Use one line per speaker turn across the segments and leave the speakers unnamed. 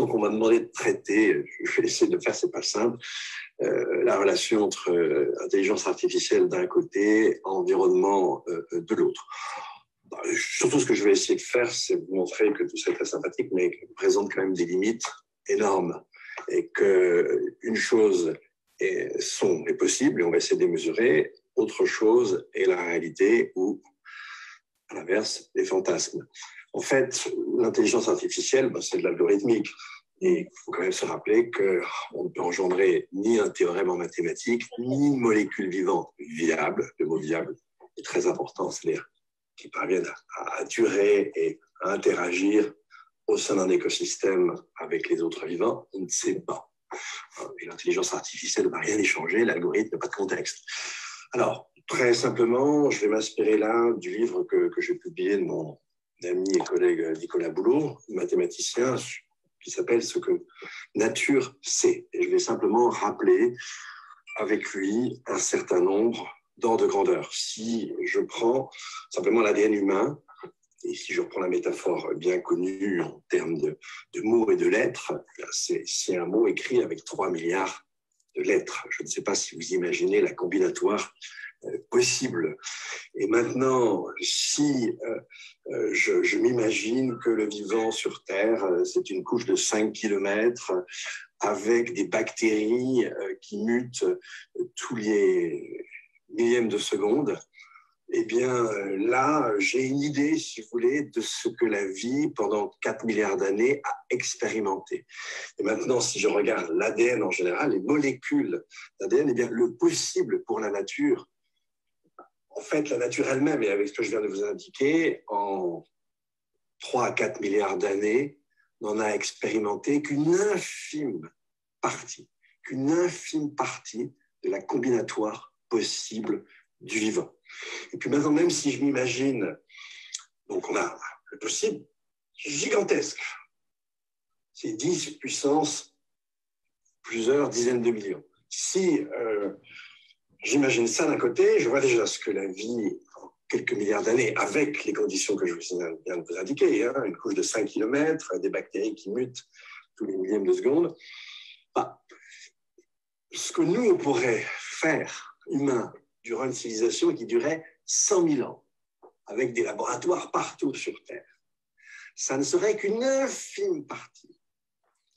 Donc, on m'a demandé de traiter, je vais essayer de le faire, c'est pas simple, la relation entre intelligence artificielle d'un côté, environnement de l'autre. Surtout, ce que je vais essayer de faire, c'est vous montrer que tout ça est très sympathique, mais qu'il présente quand même des limites énormes et qu'une chose est possible et on va essayer de les mesurer, autre chose est la réalité ou, à l'inverse, les fantasmes. En fait, l'intelligence artificielle, c'est de l'algorithmique. Et il faut quand même se rappeler qu'on ne peut engendrer ni un théorème en mathématiques, ni une molécule vivante viable. Le mot viable est très important, c'est-à-dire qui parviennent à durer et à interagir au sein d'un écosystème avec les autres vivants. On ne sait pas. Et l'intelligence artificielle ne va rien échanger, l'algorithme n'a pas de contexte. Alors, très simplement, je vais m'inspirer là du livre que j'ai publié de mon ami et collègue Nicolas Boulot, mathématicien, qui s'appelle « Ce que nature sait ». Et je vais simplement rappeler avec lui un certain nombre d'ordres de grandeur. Si je prends simplement l'ADN humain, et si je reprends la métaphore bien connue en termes de mots et de lettres, c'est un mot écrit avec 3 milliards de lettres. Je ne sais pas si vous imaginez la combinatoire possible. Et maintenant, si je m'imagine que le vivant sur Terre, c'est une couche de 5 kilomètres avec des bactéries qui mutent tous les millièmes de seconde, eh bien là, j'ai une idée, si vous voulez, de ce que la vie, pendant 4 milliards d'années, a expérimenté. Et maintenant, si je regarde l'ADN en général, les molécules d'ADN, eh bien le possible pour la nature, en fait, la nature elle-même, et avec ce que je viens de vous indiquer, en 3 à 4 milliards d'années, n'en a expérimenté qu'une infime partie de la combinatoire possible du vivant. Et puis maintenant, même si je m'imagine, donc on a le possible gigantesque, c'est 10 puissance plusieurs dizaines de millions. Si j'imagine ça d'un côté, je vois déjà ce que la vie, en quelques milliards d'années, avec les conditions que je viens de vous indiquer, hein, une couche de 5 km, des bactéries qui mutent tous les millièmes de seconde, ce que nous, on pourrait faire, humains, durant une civilisation qui durait 100 000 ans, avec des laboratoires partout sur Terre, ça ne serait qu'une infime partie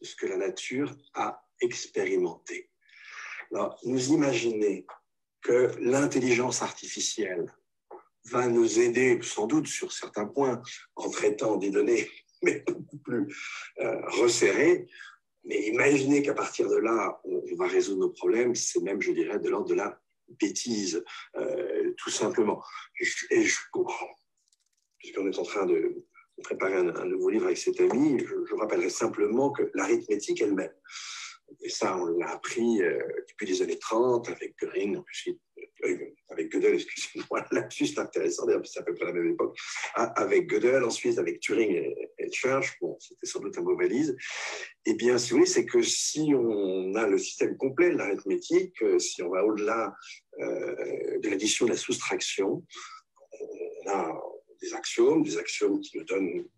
de ce que la nature a expérimenté. Alors, vous imaginez que l'intelligence artificielle va nous aider, sans doute sur certains points, en traitant des données, mais beaucoup plus resserrées. Mais imaginez qu'à partir de là, on va résoudre nos problèmes, c'est même, je dirais, de l'ordre de la bêtise, tout simplement. Et je comprends, puisqu'on est en train de préparer un nouveau livre avec cet ami, je rappellerai simplement que l'arithmétique elle-même, et ça on l'a appris depuis les années 30 avec Göring, ensuite avec Gödel, excusez-moi, là-dessus c'est intéressant, d'ailleurs c'est à peu près la même époque, avec Gödel, ensuite avec Turing et Church, bon c'était sans doute un mot valise. Eh bien, si vous voulez, c'est que si on a le système complet de l'arithmétique, si on va au-delà de l'addition, de la soustraction, on a des axiomes qui nous donnent une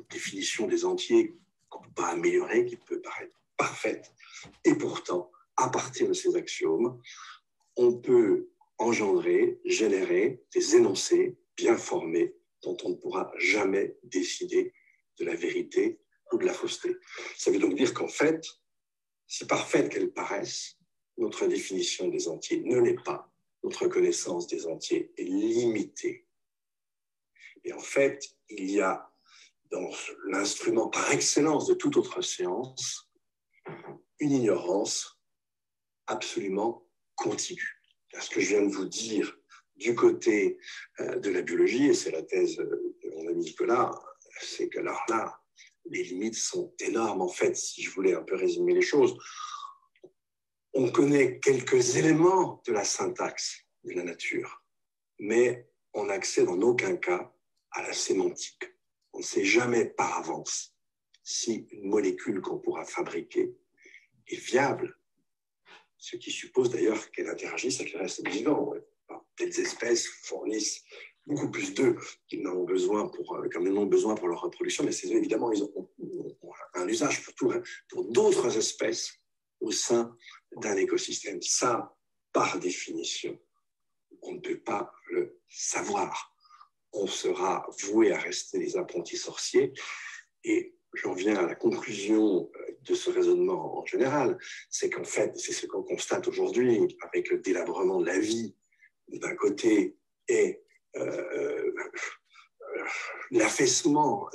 définition des entiers qu'on ne peut pas améliorer, qui peut paraître parfaite. Et pourtant, à partir de ces axiomes, on peut engendrer, générer des énoncés bien formés dont on ne pourra jamais décider de la vérité ou de la fausseté. Ça veut donc dire qu'en fait, si parfaite qu'elle paraisse, notre définition des entiers ne l'est pas. Notre connaissance des entiers est limitée. Et en fait, il y a dans l'instrument par excellence de toute autre science une ignorance absolument continue. Ce que je viens de vous dire du côté de la biologie, et c'est la thèse de mon ami Nicolas, c'est que alors là, les limites sont énormes. En fait, si je voulais un peu résumer les choses, on connaît quelques éléments de la syntaxe de la nature, mais on n'accède en aucun cas à la sémantique. On ne sait jamais par avance si une molécule qu'on pourra fabriquer est viable, ce qui suppose d'ailleurs qu'elle interagisse avec le reste vivant. Telles espèces fournissent beaucoup plus d'œufs qu'ils n'en ont besoin pour leur reproduction, mais ces œufs, évidemment, ont un usage pour d'autres espèces au sein d'un écosystème. Ça, par définition, on ne peut pas le savoir. On sera voué à rester des apprentis sorciers. Et j'en viens à la conclusion de ce raisonnement en général, c'est qu'en fait, c'est ce qu'on constate aujourd'hui avec le délabrement de la vie d'un côté et l'affaissement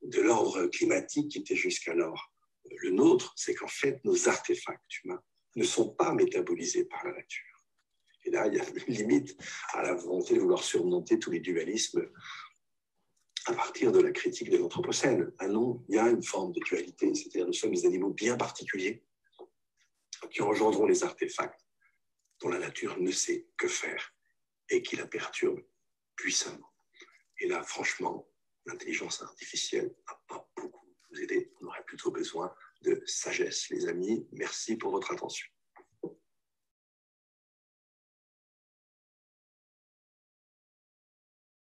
de l'ordre climatique qui était jusqu'alors le nôtre, c'est qu'en fait, nos artefacts humains ne sont pas métabolisés par la nature. Et là, il y a une limite à la volonté de vouloir surmonter tous les dualismes à partir de la critique de l'Anthropocène. Ah non, il y a une forme de dualité, c'est-à-dire nous sommes des animaux bien particuliers qui engendront les artefacts dont la nature ne sait que faire et qui la perturbent puissamment. Et là, franchement, l'intelligence artificielle n'a pas beaucoup nous aider. On aurait plutôt besoin de sagesse, les amis. Merci pour votre attention.